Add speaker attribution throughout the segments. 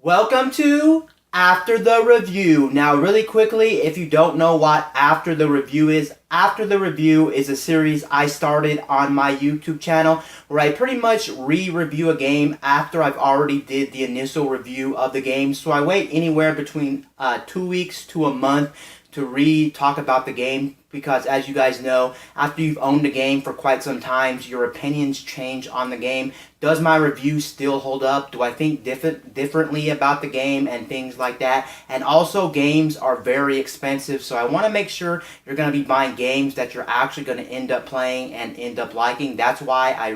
Speaker 1: Welcome to After the Review. Now, really quickly, if you don't know what After the Review is a series I started on my YouTube channel where I pretty much re-review a game after I've already did the initial review of the game. So I wait anywhere between 2 weeks to a month to re-talk about the game, because as you guys know, after you've owned the game for quite some time, your opinions change on the game. Does my review still hold up? Do I think differently about the game and things like that? And also, games are very expensive, so I want to make sure you're going to be buying games that you're actually going to end up playing and end up liking. That's why I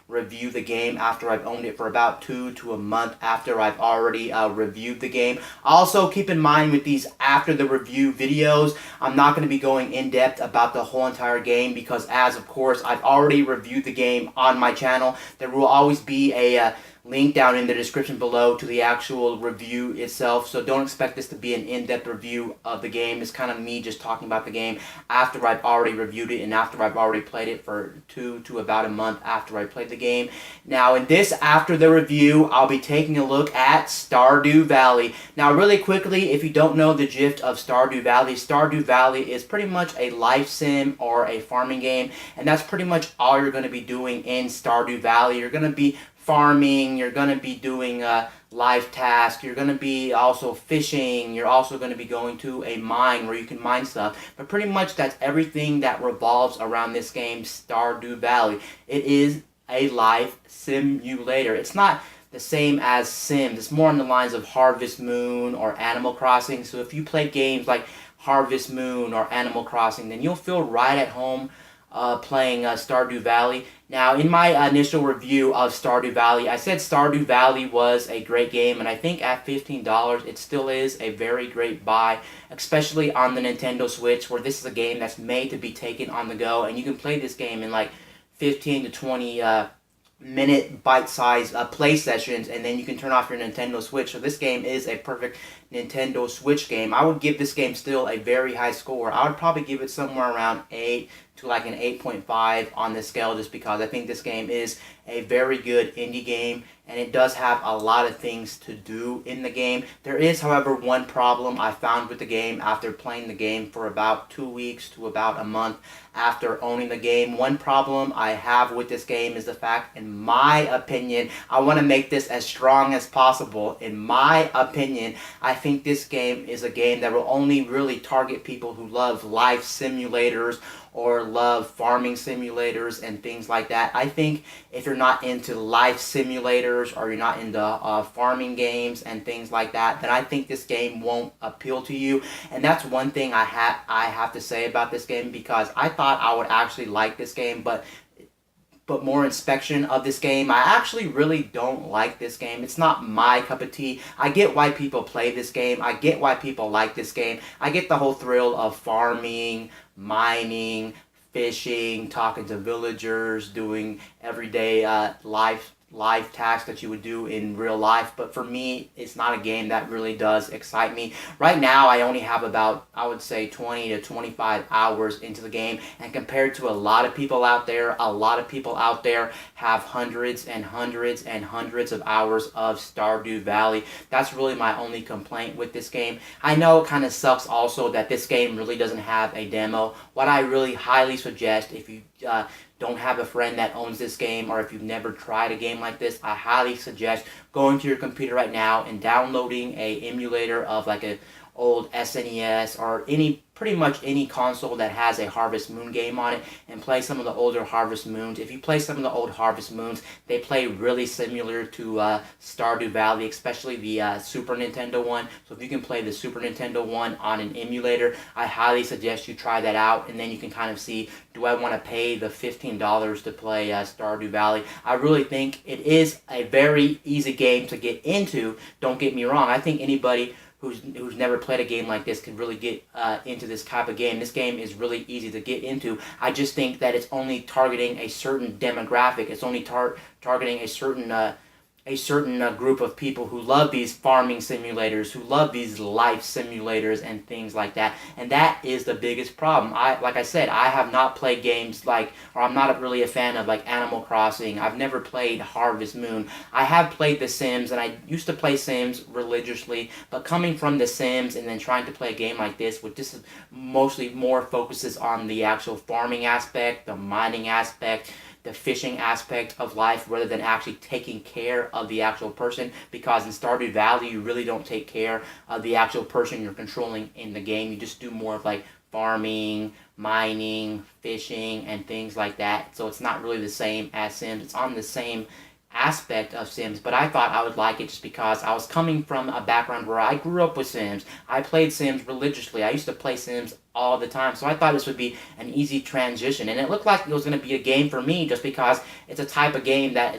Speaker 1: review the game after I've owned it for about 2 to a month after I've already reviewed the game. Also, keep in mind with these after the review videos, I'm not going to be going in depth about the whole entire game, because as of course I've already reviewed the game on my channel. There will always be a link down in the description below to the actual review itself, so don't expect this to be an in-depth review of the game. It's kind of me just talking about the game after I've already reviewed it and after I've already played it for 2 to about a month after I played the game. Now in this after the review, I'll be taking a look at Stardew Valley. Now really quickly, if you don't know the gist of Stardew Valley is pretty much a life sim or a farming game, and that's pretty much all you're going to be doing in Stardew Valley. You're going to be farming, you're going to be doing life tasks, you're going to be also fishing, you're also going to be going to a mine where you can mine stuff. But pretty much that's everything that revolves around this game, Stardew Valley. It is a life simulator. It's not the same as Sims. It's more on the lines of Harvest Moon or Animal Crossing. So if you play games like Harvest Moon or Animal Crossing, then you'll feel right at home playing Stardew Valley. Now, in my initial review of Stardew Valley, I said Stardew Valley was a great game, and I think at $15, it still is a very great buy, especially on the Nintendo Switch, where this is a game that's made to be taken on the go, and you can play this game in like 15 to 20 minute bite-sized play sessions, and then you can turn off your Nintendo Switch. So this game is a perfect Nintendo Switch game. I would give this game still a very high score. I would probably give it somewhere around 8 to like an 8.5 on this scale, just because I think this game is a very good indie game, and it does have a lot of things to do in the game. There is, however, one problem I found with the game after playing the game for about 2 weeks to about a month after owning the game. One problem I have with this game is the fact, in my opinion, I want to make this as strong as possible. In my opinion, I think this game is a game that will only really target people who love life simulators or love farming simulators and things like that. I think if you're not into life simulators or you're not into farming games and things like that, then I think this game won't appeal to you. And that's one thing I have to say about this game, because I thought I would actually like this game, but more inspection of this game, I actually really don't like this game. It's not my cup of tea. I get why people play this game. I get why people like this game. I get the whole thrill of farming, mining, fishing, talking to villagers, doing everyday life tasks that you would do in real life. But for me, it's not a game that really does excite me. Right now, I only have about, I would say, 20 to 25 hours into the game, and compared to a lot of people out there, have hundreds and hundreds and hundreds of hours of Stardew Valley. That's really my only complaint with this game. I know it kind of sucks also that this game really doesn't have a demo. What I really highly suggest, if you don't have a friend that owns this game, or if you've never tried a game like this, I highly suggest going to your computer right now and downloading a emulator of like a old SNES or pretty much any console that has a Harvest Moon game on it, and play some of the older Harvest Moons. If you play some of the old Harvest Moons, they play really similar to Stardew Valley, especially the Super Nintendo one. So if you can play the Super Nintendo one on an emulator, I highly suggest you try that out, and then you can kind of see, do I want to pay the $15 to play Stardew Valley? I really think it is a very easy game to get into. Don't get me wrong. I think anybody who's never played a game like this can really get into this type of game. This game is really easy to get into. I just think that it's only targeting a certain demographic. It's only targeting a certain a certain group of people who love these farming simulators, who love these life simulators and things like that. And that is the biggest problem. Like I said, I have not played games like, or I'm not really a fan of like Animal Crossing. I've never played Harvest Moon. I have played The Sims, and I used to play Sims religiously, but coming from The Sims and then trying to play a game like this, which this is mostly more focuses on the actual farming aspect, the mining aspect, the fishing aspect of life, rather than actually taking care of the actual person, because in Stardew Valley you really don't take care of the actual person you're controlling in the game. You just do more of like farming, mining, fishing, and things like that. So it's not really the same as Sims. It's on the same aspect of Sims, but I thought I would like it just because I was coming from a background where I grew up with Sims. I played Sims religiously. I used to play Sims all the time, so I thought this would be an easy transition, and it looked like it was going to be a game for me just because it's a type of game that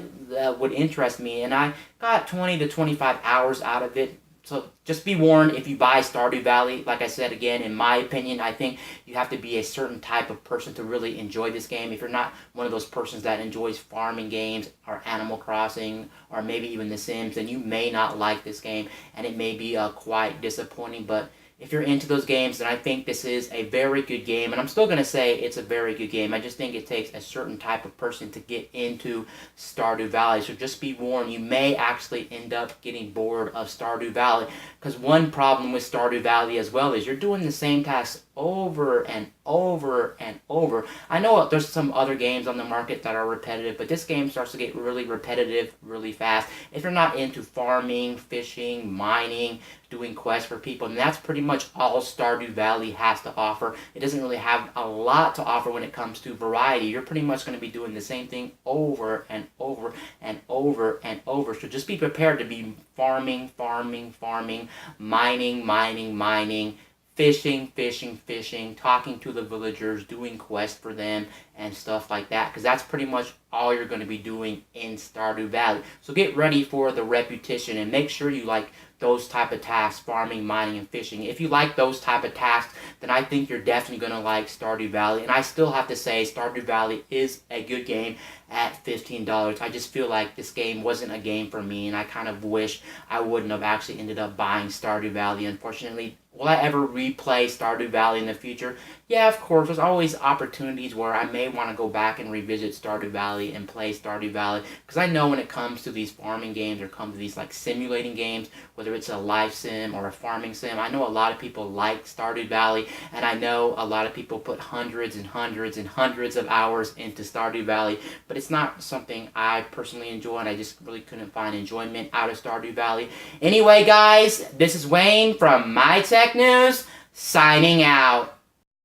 Speaker 1: would interest me, and I got 20 to 25 hours out of it. So just be warned, if you buy Stardew Valley, like I said again, in my opinion, I think you have to be a certain type of person to really enjoy this game. If you're not one of those persons that enjoys farming games or Animal Crossing or maybe even The Sims, then you may not like this game, and it may be quite disappointing. But if you're into those games, then I think this is a very good game. And I'm still going to say it's a very good game. I just think it takes a certain type of person to get into Stardew Valley. So just be warned, you may actually end up getting bored of Stardew Valley. Because one problem with Stardew Valley as well is you're doing the same tasks over and over and over. I know there's some other games on the market that are repetitive, but this game starts to get really repetitive really fast. If you're not into farming, fishing, mining, doing quests for people, and that's pretty much all Stardew Valley has to offer. It doesn't really have a lot to offer when it comes to variety. You're pretty much going to be doing the same thing over and over and over and over. So just be prepared to be farming, mining, fishing, talking to the villagers, doing quests for them, and stuff like that. Because that's pretty much all you're going to be doing in Stardew Valley. So get ready for the repetition, and make sure you like those type of tasks, farming, mining, and fishing. If you like those type of tasks, then I think you're definitely going to like Stardew Valley. And I still have to say, Stardew Valley is a good game at $15. I just feel like this game wasn't a game for me, and I kind of wish I wouldn't have actually ended up buying Stardew Valley. Unfortunately, will I ever replay Stardew Valley in the future? Yeah, of course. There's always opportunities where I may want to go back and revisit Stardew Valley and play Stardew Valley. Because I know when it comes to these farming games or comes to these like simulating games, whether it's a life sim or a farming sim, I know a lot of people like Stardew Valley. And I know a lot of people put hundreds and hundreds and hundreds of hours into Stardew Valley. But it's not something I personally enjoy, and I just really couldn't find enjoyment out of Stardew Valley. Anyway, guys, this is Wayne from My Tech News, signing out.